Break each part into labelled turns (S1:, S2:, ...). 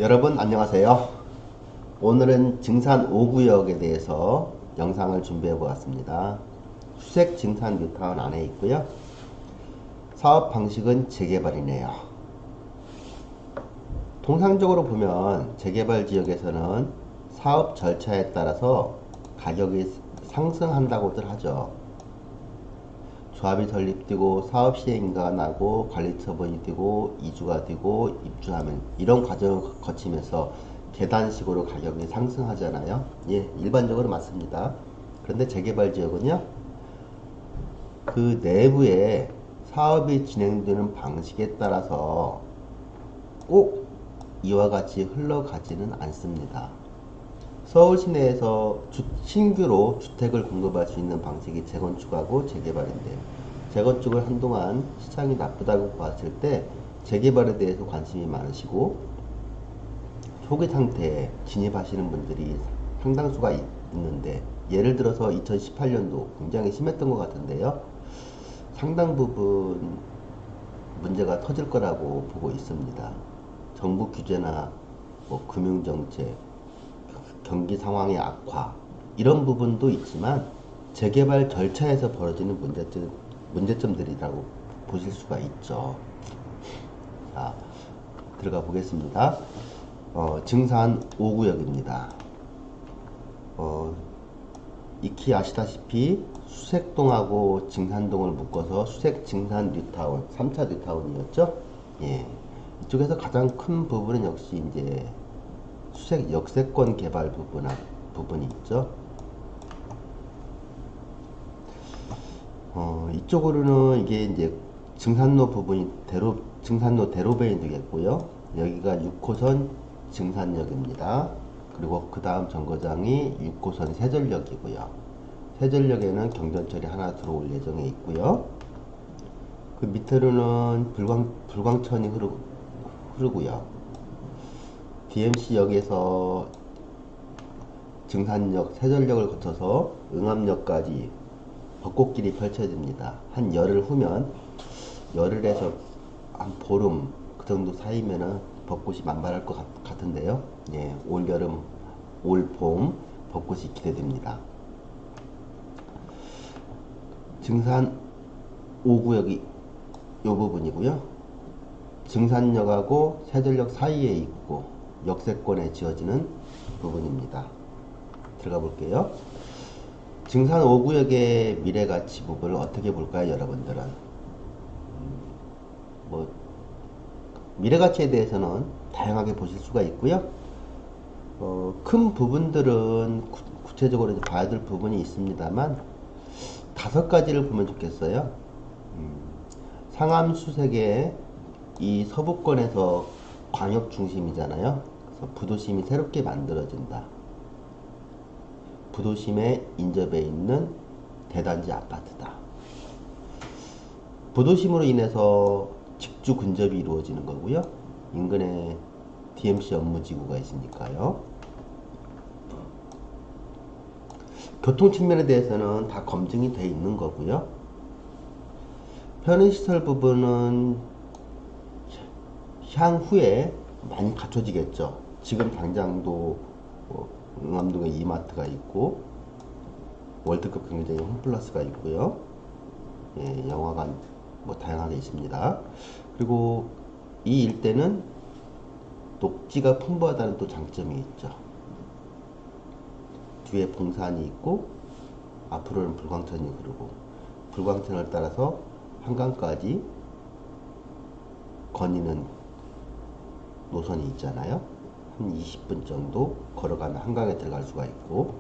S1: 여러분 안녕하세요. 오늘은 증산 5구역에 대해서 영상을 준비해 보았습니다. 수색 증산 뉴타운 안에 있고요. 사업 방식은 재개발이네요. 통상적으로 보면 재개발 지역에서는 사업 절차에 따라서 가격이 상승한다고들 하죠. 조합이 설립되고 사업 시행인가가 나고 관리 처분이 되고 이주가 되고 입주하면 이런 과정을 거치면서 계단식으로 가격이 상승하잖아요. 예, 일반적으로 맞습니다. 그런데 재개발 지역은요, 그 내부에 사업이 진행되는 방식에 따라서 꼭 이와 같이 흘러가지는 않습니다. 서울 시내에서 신규로 주택을 공급할 수 있는 방식이 재건축하고 재개발인데요. 재건축을 한동안 시장이 나쁘다고 봤을 때 재개발에 대해서 관심이 많으시고 초기 상태에 진입하시는 분들이 상당수가 있는데, 예를 들어서 2018년도 굉장히 심했던 것 같은데요. 상당 부분 문제가 터질 거라고 보고 있습니다. 정부 규제나 금융정책, 경기 상황의 악화, 이런 부분도 있지만 재개발 절차에서 벌어지는 문제점들이라고 보실 수가 있죠. 자, 들어가 보겠습니다. 증산 5구역입니다. 익히 아시다시피 수색동하고 증산동을 묶어서 수색 증산 뉴타운 3차 뉴타운이었죠. 예. 이쪽에서 가장 큰 부분은 역시 이제 수색 역세권 개발 부분이 있죠. 이쪽으로는 이게 이제 증산로 부분이 증산로 대로변이 되겠고요. 여기가 6호선 증산역입니다. 그리고 그 다음 정거장이 6호선 세전역이고요. 세전역에는 경전철이 하나 들어올 예정에 있고요. 그 밑으로는 불광천이 흐르고요. DMC역에서 증산역, 세전역을 거쳐서 응암역까지 벚꽃길이 펼쳐집니다. 한 열흘 후면, 열흘에서 한 보름 그 정도 사이면은 벚꽃이 만발할 것 같은데요. 예, 올 여름, 올 봄 벚꽃이 기대됩니다. 증산 5구역이 이 부분이고요. 증산역하고 세전역 사이에 있고 역세권에 지어지는 부분입니다. 들어가 볼게요. 증산 5구역의 미래가치 부분을 어떻게 볼까요, 여러분들은? 미래가치에 대해서는 다양하게 보실 수가 있고요. 큰 부분들은 구체적으로 봐야 될 부분이 있습니다만 5가지를 보면 좋겠어요. 상암 수색의 이 서부권에서 광역 중심이잖아요. 그래서 부도심이 새롭게 만들어진다. 부도심에 인접해 있는 대단지 아파트다. 부도심으로 인해서 직주 근접이 이루어지는 거고요. 인근에 DMC 업무지구가 있으니까요. 교통 측면에 대해서는 다 검증이 되어 있는 거고요. 편의시설 부분은 향후에 많이 갖춰지겠죠. 지금 당장도 응암동에 이마트가 있고 월드컵 경기장에 홈플러스가 있고요. 예, 영화관 다양하게 있습니다. 그리고 이 일대는 녹지가 풍부하다는 또 장점이 있죠. 뒤에 봉산이 있고 앞으로는 불광천이 흐르고 불광천을 따라서 한강까지 거니는 노선이 있잖아요. 한 20분 정도 걸어가면 한강에 들어갈 수가 있고,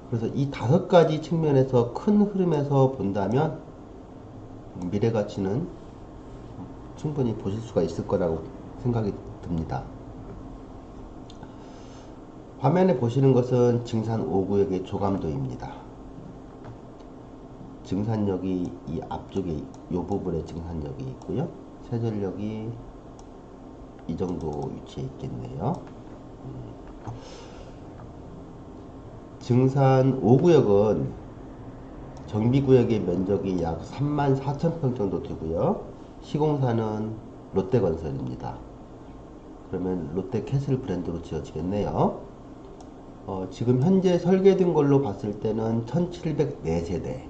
S1: 그래서 이 5가지 측면에서 큰 흐름에서 본다면 미래가치는 충분히 보실 수가 있을 거라고 생각이 듭니다. 화면에 보시는 것은 증산 5구역의 조감도입니다. 증산역이 이 앞쪽에 이 부분에 증산역이 있고요. 세전역이 이 정도 위치에 있겠네요. 증산 5구역은 정비구역의 면적이 약 34,000평 정도 되고요. 시공사는 롯데건설입니다. 그러면 롯데캐슬 브랜드로 지어지겠네요. 지금 현재 설계된 걸로 봤을 때는 1704세대,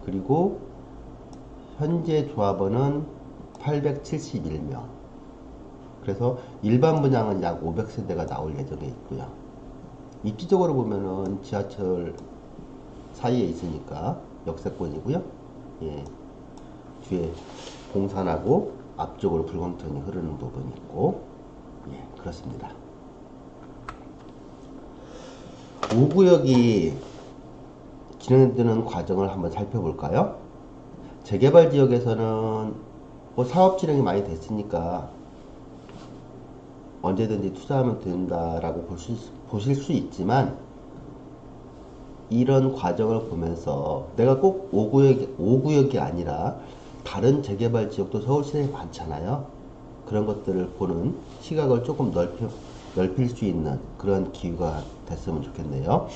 S1: 그리고 현재 조합원은 871명. 그래서 일반 분양은 약 500세대가 나올 예정에 있고요. 입지적으로 보면은 지하철 사이에 있으니까 역세권이고요. 예, 뒤에 봉산하고 앞쪽으로 불광천이 흐르는 부분이 있고, 예, 그렇습니다. 5구역이 진행되는 과정을 한번 살펴볼까요? 재개발 지역에서는 뭐 사업 진행이 많이 됐으니까 언제든지 투자하면 된다라고 보실 수 있지만, 이런 과정을 보면서 내가 꼭 5구역이 아니라 다른 재개발 지역도 서울시내에 많잖아요. 그런 것들을 보는 시각을 조금 넓힐 수 있는 그런 기회가 됐으면 좋겠네요.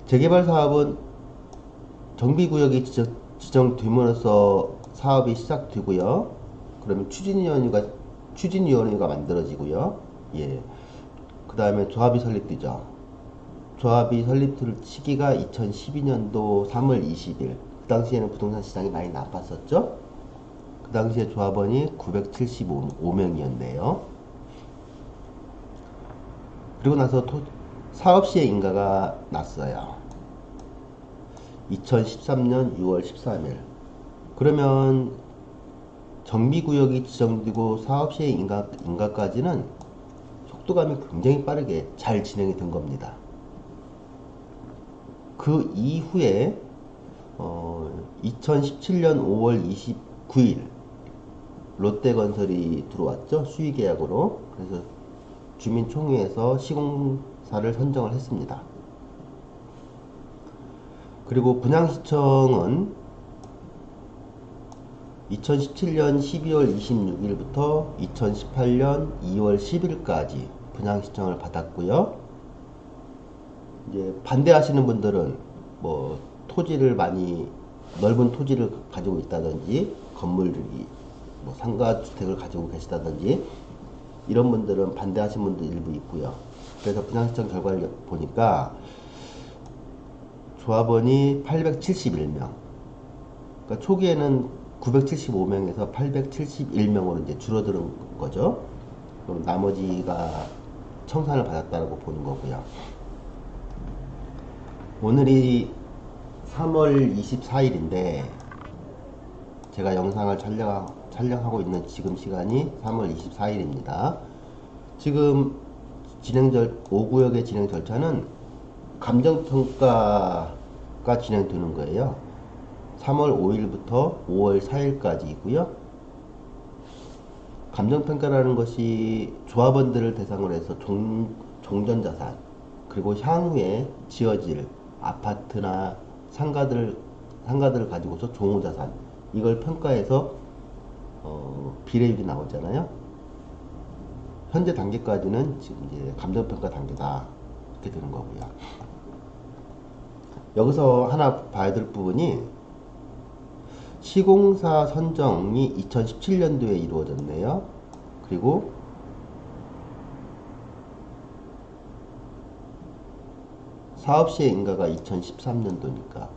S1: 재개발 사업은 정비구역이 지정됨으로써 사업이 시작되고요. 그러면 추진위원회가 만들어지고요. 예. 그 다음에 조합이 설립되죠. 조합이 설립될 시기가 2012년도 3월 20일. 그 당시에는 부동산 시장이 많이 나빴었죠. 그 당시에 조합원이 975명이었네요. 그리고 나서 사업시행 인가가 났어요. 2013년 6월 13일. 그러면 정비구역이 지정되고 사업시행 인가까지는 속도감이 굉장히 빠르게 잘 진행이 된 겁니다. 그 이후에 2017년 5월 29일 롯데건설이 들어왔죠. 수의계약으로. 그래서 주민총회에서 시공사를 선정을 했습니다. 그리고 분양시청은 2017년 12월 26일부터 2018년 2월 10일까지 분양시청을 받았고요. 이제 반대하시는 분들은 뭐 넓은 토지를 가지고 있다든지, 건물들이 뭐 상가주택을 가지고 계시다든지, 이런 분들은 반대하시는 분도 일부 있고요. 그래서 분양시청 결과를 보니까 조합원이 871명. 그러니까 초기에는 975명에서 871명으로 이제 줄어드는 거죠. 그럼 나머지가 청산을 받았다고 보는 거고요. 오늘이 3월 24일인데 제가 영상을 촬영하고 있는 지금 시간이 3월 24일입니다. 지금 5구역의 진행 절차는 감정평가가 진행되는 거예요. 3월 5일부터 5월 4일까지이고요. 감정평가라는 것이 조합원들을 대상으로 해서 종전자산, 그리고 향후에 지어질 아파트나 상가들을 가지고서 종후자산, 이걸 평가해서 비례율이 나오잖아야. 현재 단계까지는 지금 이제 감정평가 단계다, 이렇게 되는 거고요. 여기서 하나 봐야 될 부분이, 시공사 선정이 2017년도에 이루어졌네요. 그리고 사업시행 인가가 2013년도니까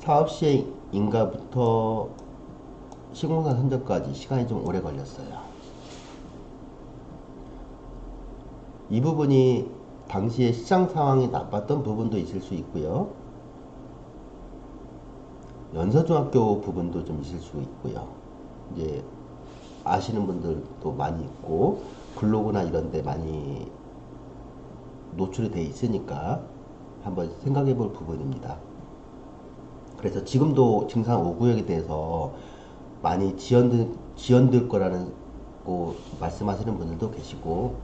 S1: 사업시행 인가부터 시공사 선정까지 시간이 좀 오래 걸렸어요. 이 부분이 당시에 시장 상황이 나빴던 부분도 있을 수 있고요. 연서중학교 부분도 좀 있을 수 있고요. 이제 아시는 분들도 많이 있고 블로그나 이런 데 많이 노출이 돼 있으니까 한번 생각해 볼 부분입니다. 그래서 지금도 증산 5구역에 대해서 많이 지연될 거라는 말씀하시는 분들도 계시고,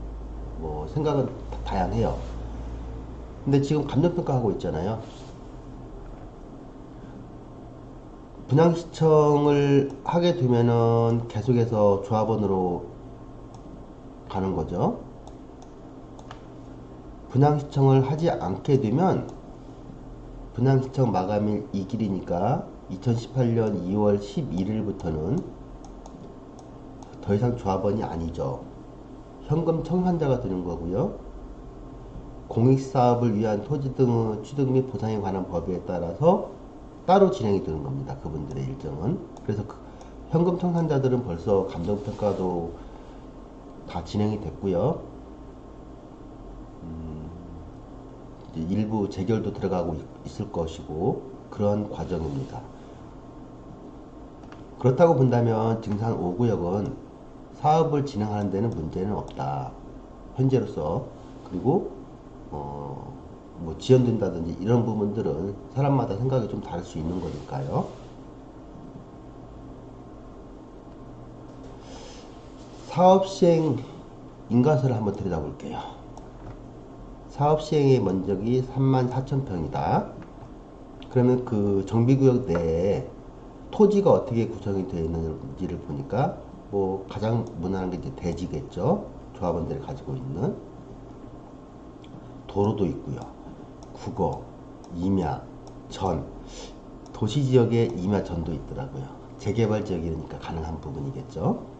S1: 뭐 생각은 다양해요. 근데 지금 감정평가 하고 있잖아요. 분양시청을 하게 되면은 계속해서 조합원으로 가는 거죠. 분양시청을 하지 않게 되면 분양시청 마감일 이 길이니까 2018년 2월 11일부터는 더 이상 조합원이 아니죠. 현금 청산자가 되는 거고요. 공익사업을 위한 토지 등의 취득 및 보상에 관한 법에 따라서 따로 진행이 되는 겁니다. 그분들의 일정은. 그래서 현금 청산자들은 벌써 감정평가도 다 진행이 됐고요. 일부 재결도 들어가고 있을 것이고 그런 과정입니다. 그렇다고 본다면 증산 5구역은 사업을 진행하는 데는 문제는 없다. 현재로서. 그리고 뭐 지연된다든지 이런 부분들은 사람마다 생각이 좀 다를 수 있는 거니까요. 사업시행 인가서를 한번 들여다볼게요. 사업시행의 면적이 34,000평이다. 그러면 그 정비구역 내에 토지가 어떻게 구성이 되어 있는지를 보니까 뭐 가장 무난한 게 이제 대지겠죠. 조합원들이 가지고 있는 도로도 있고요. 국어, 임야, 전, 도시지역에 임야 전도 있더라고요. 재개발 지역이니까 가능한 부분이겠죠.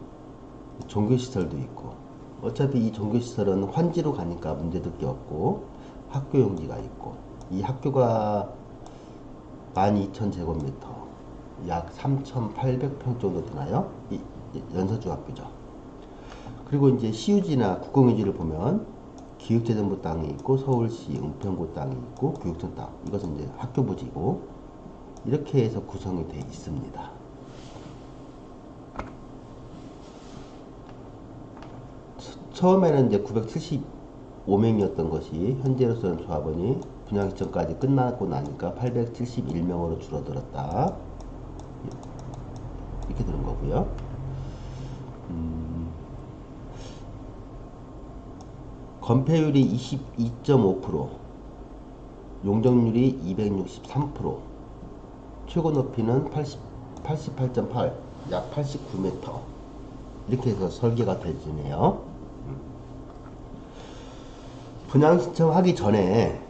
S1: 종교시설도 있고, 어차피 이 종교시설은 환지로 가니까 문제될 게 없고, 학교 용지가 있고, 이 학교가 12,000제곱미터, 약 3,800평 정도 되나요? 이 연서중학교죠. 그리고 이제 시유지나 국공유지를 보면 기획재정부 땅이 있고 서울시 은평구 땅이 있고 교육청 땅, 이것은 이제 학교 부지고 이렇게 해서 구성이 되어 있습니다. 처음에는 이제 975명이었던 것이 현재로서는 조합원이 분양 시점까지 끝나고 나니까 871명으로 줄어들었다. 이렇게 되는 거고요. 건폐율이 22.5%, 용적률이 263%, 최고 높이는 88.8, 약 89m. 이렇게 해서 설계가 되지네요. 분양 신청하기 전에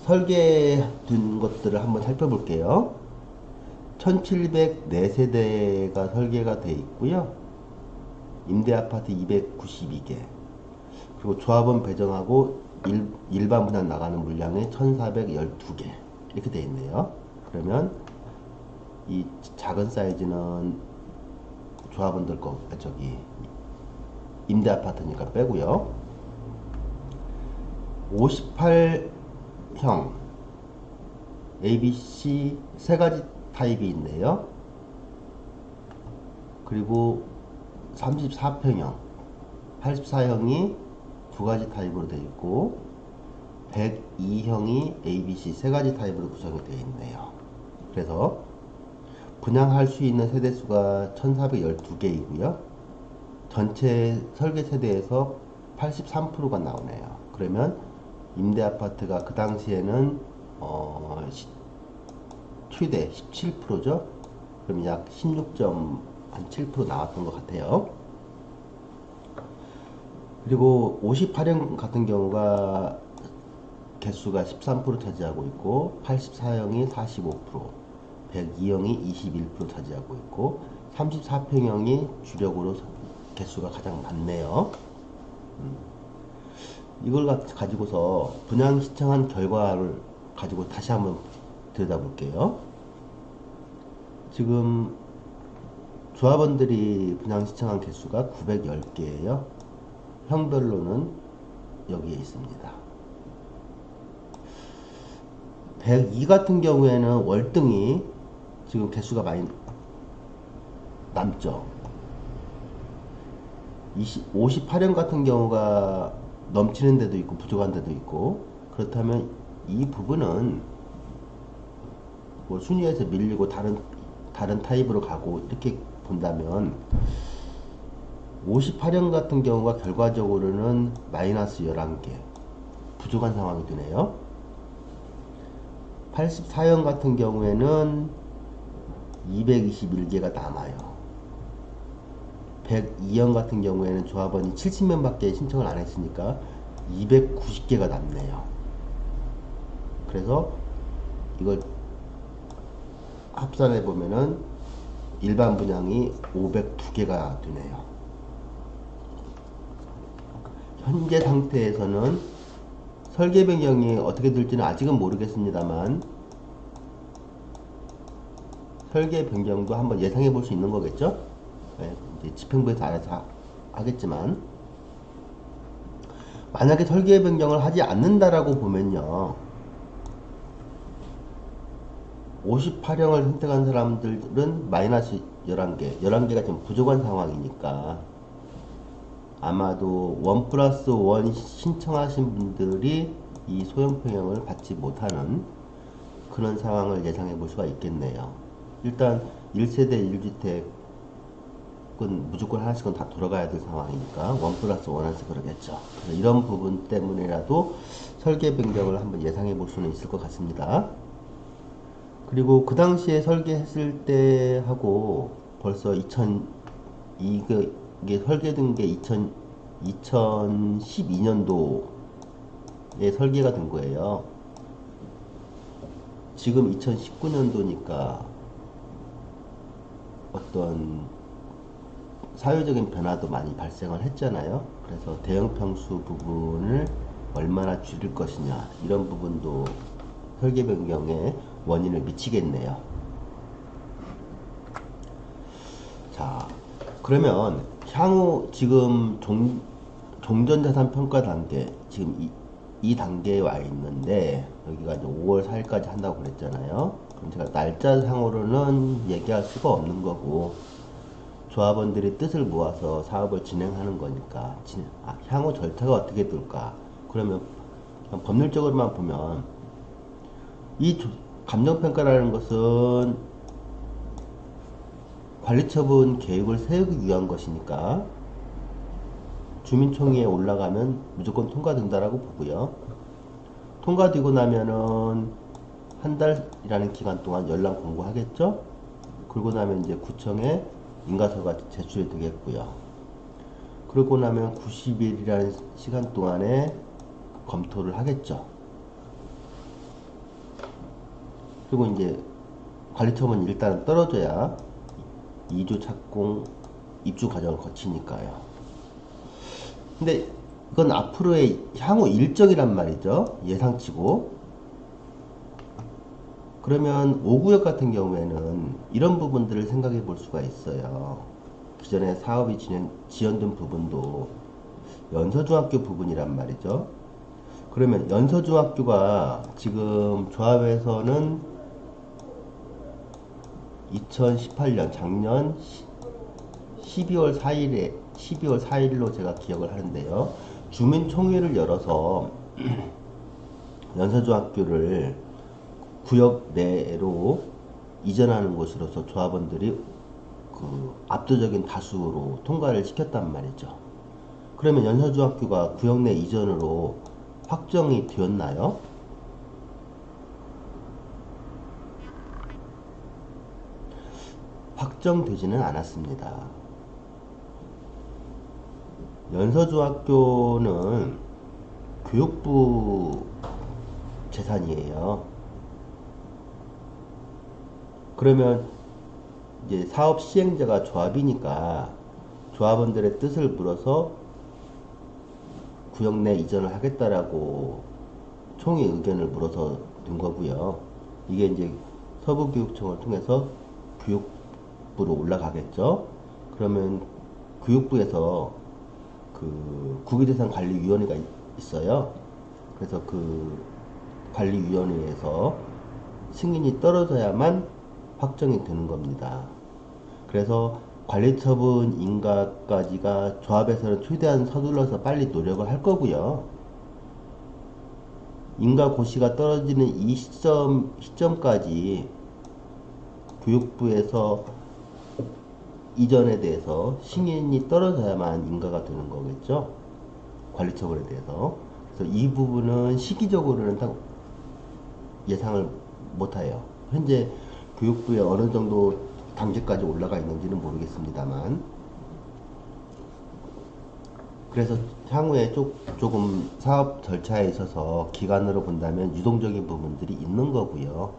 S1: 설계된 것들을 한번 살펴볼게요. 1704세대가 설계가 되어 있고요. 임대아파트 292개, 그리고 조합원 배정하고 일반 분양 나가는 물량이 1412개 이렇게 되어 있네요. 그러면 이 작은 사이즈는 조합원들 거, 저기 임대아파트니까 빼고요. 58형 ABC 세 가지 타입이 있네요. 그리고 34평형, 84형이 두 가지 타입으로 되어 있고 102형이 ABC 세 가지 타입으로 구성이 되어 있네요. 그래서 분양할 수 있는 세대수가 1412개이고요. 전체 설계 세대에서 83%가 나오네요. 그러면 임대아파트가 그 당시에는 최대 17%죠. 그럼 약 16.7% 나왔던 것 같아요. 그리고 58형 같은 경우가 개수가 13% 차지하고 있고 84형이 45%, 102형이 21% 차지하고 있고 34평형이 주력으로 개수가 가장 많네요. 이걸 가지고서 분양 신청한 결과를 가지고 다시 한번 들여다볼게요. 지금 조합원들이 분양 신청한 개수가 910개예요. 형별로는 여기에 있습니다. 102 같은 경우에는 월등히 지금 개수가 많이 남죠. 58형 같은 경우가 넘치는 데도 있고 부족한 데도 있고, 그렇다면 이 부분은 뭐 순위에서 밀리고 다른 타입으로 가고 이렇게 본다면 58형 같은 경우가 결과적으로는 마이너스 11개 부족한 상황이 되네요. 84형 같은 경우에는 221개가 남아요. 102형 같은 경우에는 조합원이 70명밖에 신청을 안 했으니까 290개가 남네요. 그래서 이걸 합산해 보면은 일반 분양이 502개가 되네요. 현재 상태에서는 설계 변경이 어떻게 될지는 아직은 모르겠습니다만 설계 변경도 한번 예상해 볼 수 있는 거겠죠? 네, 이제 집행부에서 알아서 하겠지만 만약에 설계 변경을 하지 않는다라고 보면요, 58형을 선택한 사람들은 마이너스 11개, 11개가 지금 부족한 상황이니까 아마도 1+1 신청하신 분들이 이 소형 평형을 받지 못하는 그런 상황을 예상해 볼 수가 있겠네요. 일단 1세대 1주택은 무조건 하나씩은 다 돌아가야 될 상황이니까 1+1에서 그러겠죠. 그래서 이런 부분 때문에라도 설계 변경을 한번 예상해 볼 수는 있을 것 같습니다. 그리고 그 당시에 설계했을 때 하고 벌써 이게 설계된 게 2012년도에 설계가 된 거예요. 지금 2019년도니까 어떤 사회적인 변화도 많이 발생을 했잖아요. 그래서 대형 평수 부분을 얼마나 줄일 것이냐, 이런 부분도 설계 변경에 원인을 미치겠네요. 자, 그러면 향후 지금 종전자산 평가 단계, 지금 이 단계에 와 있는데 여기가 이제 5월 4일까지 한다고 그랬잖아요. 그럼 제가 날짜상으로는 얘기할 수가 없는 거고, 조합원들이 뜻을 모아서 사업을 진행하는 거니까 향후 절차가 어떻게 될까? 그러면 법률적으로만 보면 이 감정평가라는 것은 관리처분 계획을 세우기 위한 것이니까 주민총회에 올라가면 무조건 통과된다라고 보고요. 통과되고 나면은 한 달이라는 기간 동안 연락 공고하겠죠? 그러고 나면 이제 구청에 인가서가 제출이 되겠고요. 그러고 나면 90일이라는 시간 동안에 검토를 하겠죠. 그리고 이제 관리처분이 일단 떨어져야 2주 착공 입주 과정을 거치니까요. 근데 이건 앞으로의 향후 일정이란 말이죠. 예상치고. 그러면 5구역 같은 경우에는 이런 부분들을 생각해 볼 수가 있어요. 기존에 사업이 지연된 부분도 연서중학교 부분이란 말이죠. 그러면 연서중학교가 지금 조합에서는 2018년 작년 12월 4일로 제가 기억을 하는데요. 주민총회를 열어서 연서중학교를 구역 내로 이전하는 것으로서 조합원들이 그 압도적인 다수로 통과를 시켰단 말이죠. 그러면 연서중학교가 구역 내 이전으로 확정이 되었나요? 확정되지는 않았습니다. 연서중학교는 교육부 재산이에요. 그러면 이제 사업 시행자가 조합이니까 조합원들의 뜻을 물어서 구역 내 이전을 하겠다라고 총회 의견을 물어서 된 거고요. 이게 이제 서부교육청을 통해서 교육부로 올라가겠죠. 그러면 교육부에서 그 국유재산관리위원회가 있어요. 그래서 그 관리위원회에서 승인이 떨어져야만 확정이 되는 겁니다. 그래서 관리처분 인가까지가 조합에서는 최대한 서둘러서 빨리 노력을 할 거고요. 인가 고시가 떨어지는 이 시점까지 교육부에서 이전에 대해서 승인이 떨어져야만 인가가 되는 거겠죠. 관리처분에 대해서. 그래서 이 부분은 시기적으로는 딱 예상을 못해요. 현재 교육부에 어느 정도 단계까지 올라가 있는지는 모르겠습니다만, 그래서 향후에 조금 사업 절차에 있어서 기간으로 본다면 유동적인 부분들이 있는 거고요.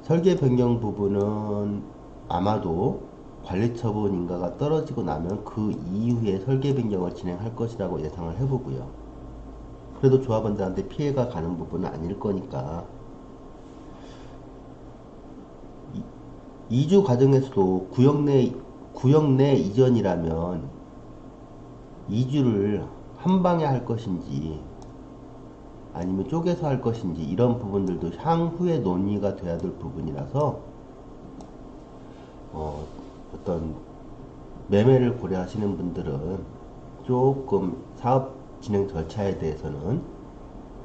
S1: 설계 변경 부분은 아마도 관리 처분 인가가 떨어지고 나면 그 이후에 설계 변경을 진행할 것이라고 예상을 해보고요. 그래도 조합원들한테 피해가 가는 부분은 아닐 거니까 이주 과정에서도 구역 내 이전이라면 이주를 한 방에 할 것인지 아니면 쪼개서 할 것인지 이런 부분들도 향후에 논의가 돼야 될 부분이라서 어떤 매매를 고려하시는 분들은 조금 사업 진행 절차에 대해서는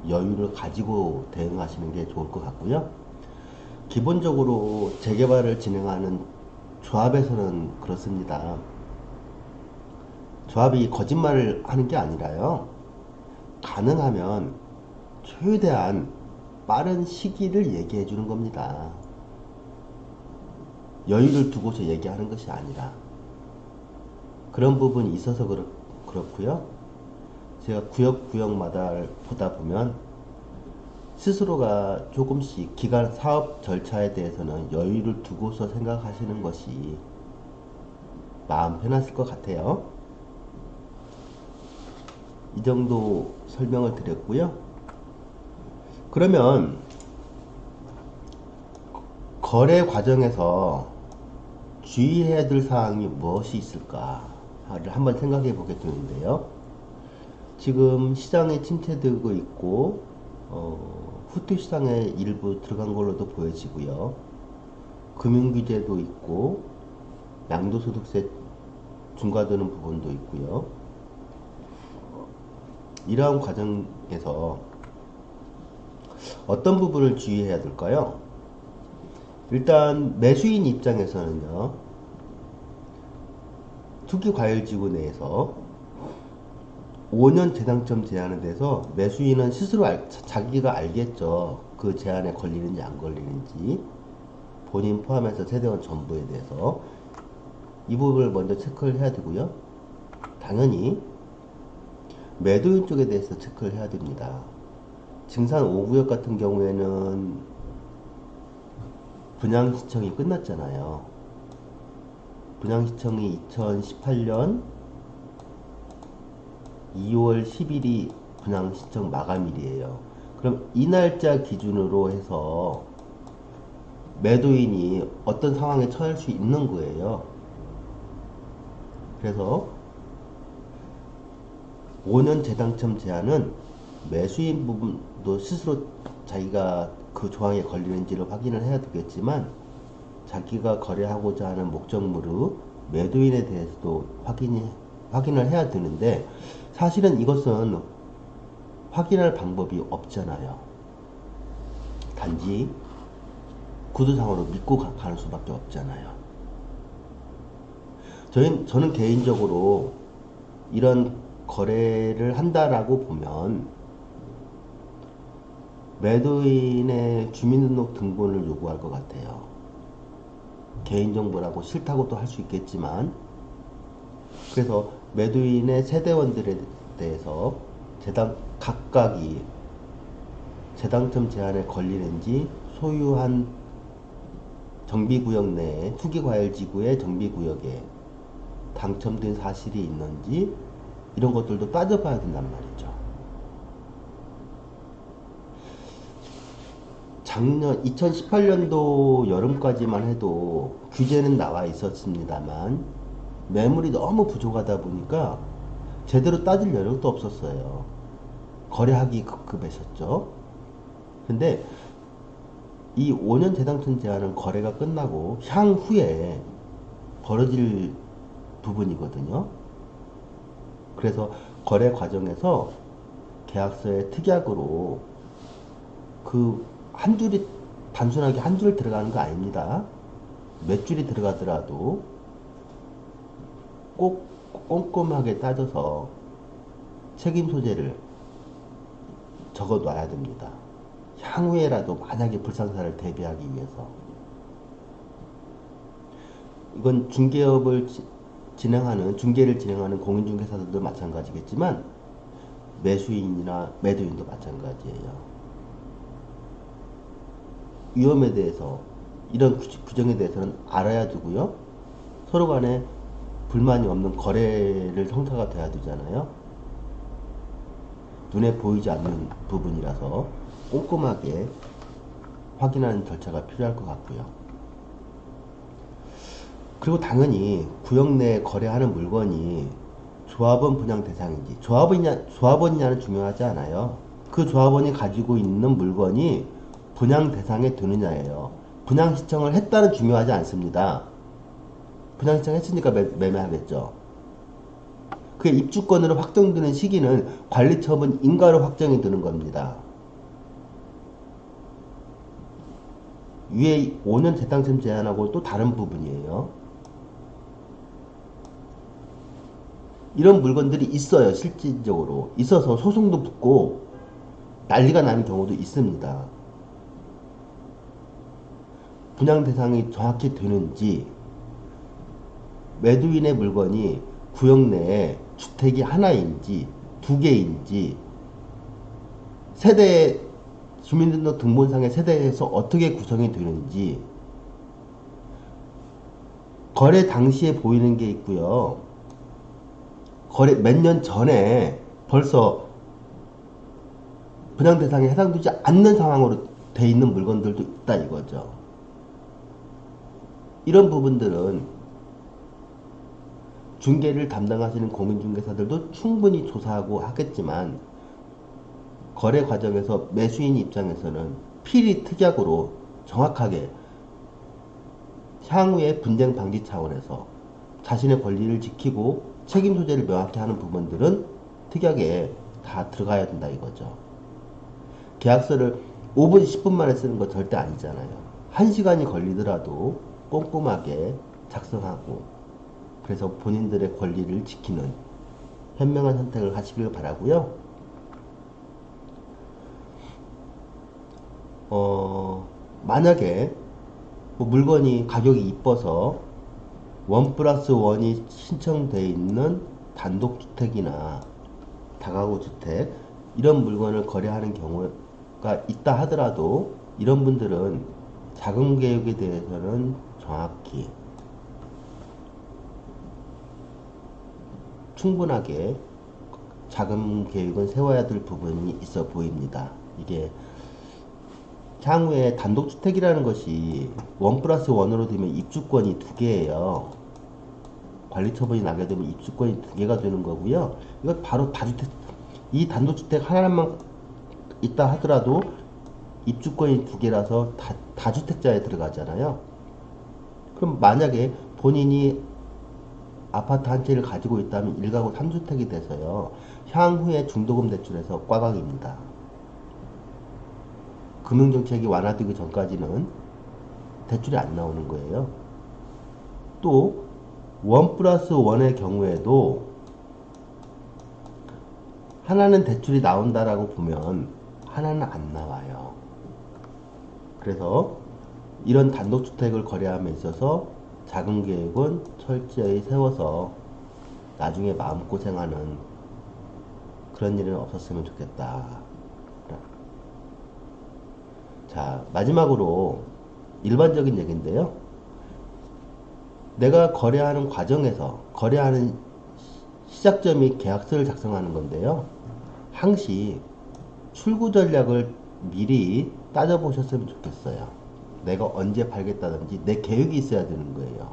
S1: 여유를 가지고 대응하시는 게 좋을 것 같고요. 기본적으로 재개발을 진행하는 조합에서는 그렇습니다. 조합이 거짓말을 하는 게 아니라요. 가능하면 최대한 빠른 시기를 얘기해 주는 겁니다. 여유를 두고서 얘기하는 것이 아니라 그런 부분이 있어서 그렇고요. 제가 구역마다 보다 보면 스스로가 조금씩 기간 사업 절차에 대해서는 여유를 두고서 생각하시는 것이 마음 편하실 것 같아요. 이 정도 설명을 드렸고요. 그러면 거래 과정에서 주의해야 될 사항이 무엇이 있을까를 한번 생각해 보게 되는데요. 지금 시장에 침체되고 있고 후퇴 시장에 일부 들어간 걸로도 보여지고요. 금융규제도 있고 양도소득세 중과되는 부분도 있고요. 이러한 과정에서 어떤 부분을 주의해야 될까요? 일단 매수인 입장에서는요. 투기과열지구 내에서 5년 재당점 제한에 대해서 매수인은 스스로 자기가 알겠죠. 그 제한에 걸리는지 안 걸리는지 본인 포함해서 세대원 전부에 대해서 이 부분을 먼저 체크를 해야 되고요. 당연히 매도인 쪽에 대해서 체크를 해야 됩니다. 증산 5구역 같은 경우에는 분양시청이 끝났잖아요. 분양시청이 2018년 2월 10일이 분양신청 마감일이에요. 그럼 이 날짜 기준으로 해서 매도인이 어떤 상황에 처할 수 있는 거예요. 그래서 5년 재당첨 제한은 매수인 부분도 스스로 자기가 그 조항에 걸리는지를 확인을 해야 되겠지만 자기가 거래하고자 하는 목적물의 매도인에 대해서도 확인을 해야 되는데 사실은 이것은 확인할 방법이 없잖아요. 단지 구두상으로 믿고 가는 수밖에 없잖아요. 저는 개인적으로 이런 거래를 한다라고 보면 매도인의 주민등록 등본을 요구할 것 같아요. 개인정보라고 싫다고도 할 수 있겠지만 그래서 매도인의 세대원들에 대해서 각각이 재당첨 제한에 걸리는지 소유한 정비구역 내에 투기과열지구의 정비구역에 당첨된 사실이 있는지 이런 것들도 따져봐야 된단 말이죠. 작년 2018년도 여름까지만 해도 규제는 나와 있었습니다만 매물이 너무 부족하다 보니까 제대로 따질 여력도 없었어요. 거래하기 급급했었죠. 근데 이 5년 재당첨 제한은 거래가 끝나고 향후에 벌어질 부분이거든요. 그래서 거래 과정에서 계약서에 특약으로 그 한 줄이 단순하게 한 줄 들어가는 거 아닙니다. 몇 줄이 들어가더라도 꼭 꼼꼼하게 따져서 책임 소재를 적어 놔야 됩니다. 향후에라도 만약에 불상사를 대비하기 위해서. 이건 중개를 진행하는 공인중개사들도 마찬가지겠지만 매수인이나 매도인도 마찬가지예요. 위험에 대해서 이런 규정에 대해서는 알아야 되고요. 서로 간에 불만이 없는 거래를 성사가 돼야 되잖아요. 눈에 보이지 않는 부분이라서 꼼꼼하게 확인하는 절차가 필요할 것 같고요. 그리고 당연히 구역 내에 거래하는 물건이 조합원 분양 대상인지 조합원이냐는 중요하지 않아요. 그 조합원이 가지고 있는 물건이 분양 대상에 드느냐예요. 분양 신청을 했다는 중요하지 않습니다. 분양 신청했으니까 매매하겠죠. 그 입주권으로 확정되는 시기는 관리처분 인가로 확정이 되는 겁니다. 위에 5년 재당첨 제한하고 또 다른 부분이에요. 이런 물건들이 있어요. 실질적으로 있어서 소송도 붙고 난리가 나는 경우도 있습니다. 분양 대상이 정확히 되는지, 매도인의 물건이 구역 내에 주택이 하나인지 두 개인지, 세대 주민등록 등본상의 세대에서 어떻게 구성이 되는지, 거래 당시에 보이는 게 있고요. 거래 몇 년 전에 벌써 분양 대상에 해당되지 않는 상황으로 돼 있는 물건들도 있다 이거죠. 이런 부분들은 중개를 담당하시는 공인중개사들도 충분히 조사하고 하겠지만, 거래 과정에서 매수인 입장에서는 필히 특약으로 정확하게 향후의 분쟁 방지 차원에서 자신의 권리를 지키고 책임 소재를 명확히 하는 부분들은 특약에 다 들어가야 된다 이거죠. 계약서를 5분, 10분 만에 쓰는 거 절대 아니잖아요. 1시간이 걸리더라도 꼼꼼하게 작성하고, 그래서 본인들의 권리를 지키는 현명한 선택을 하시길 바라고요. 만약에 뭐 물건이 가격이 이뻐서 1+1이 신청되어 있는 단독주택이나 다가구 주택, 이런 물건을 거래하는 경우가 있다 하더라도, 이런 분들은 자금 계획에 대해서는 정확히 충분하게 자금 계획은 세워야 될 부분이 있어 보입니다. 이게 향후에 단독주택이라는 것이 1+1으로 되면 입주권이 2개예요. 관리처분이 나게 되면 입주권이 2개가 되는 거고요. 이거 바로 다주택, 이 단독주택 하나만 있다 하더라도 입주권이 2개라서 다주택자에 들어가잖아요. 그럼 만약에 본인이 아파트 한 채를 가지고 있다면 1가구 3주택이 돼서요, 향후에 중도금 대출에서 꽈각입니다. 금융정책이 완화되기 전까지는 대출이 안 나오는 거예요. 또 1+1의 경우에도 하나는 대출이 나온다라고 보면 하나는 안 나와요. 그래서 이런 단독주택을 거래함에 있어서 자금 계획은 철저히 세워서 나중에 마음고생하는 그런 일은 없었으면 좋겠다. 자, 마지막으로 일반적인 얘기인데요. 내가 거래하는 과정에서, 거래하는 시작점이 계약서를 작성하는 건데요. 항시 출구 전략을 미리 따져보셨으면 좋겠어요. 내가 언제 팔겠다든지 내 계획이 있어야 되는 거예요.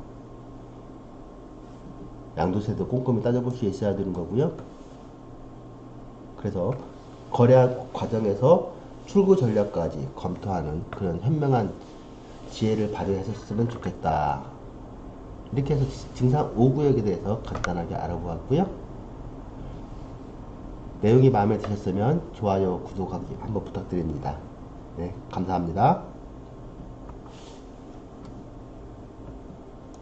S1: 양도세도 꼼꼼히 따져볼 수 있어야 되는 거고요. 그래서 거래 과정에서 출구 전략까지 검토하는 그런 현명한 지혜를 발휘하셨으면 좋겠다. 이렇게 해서 증상 5구역에 대해서 간단하게 알아보았고요. 내용이 마음에 드셨으면 좋아요, 구독하기 한번 부탁드립니다. 네, 감사합니다.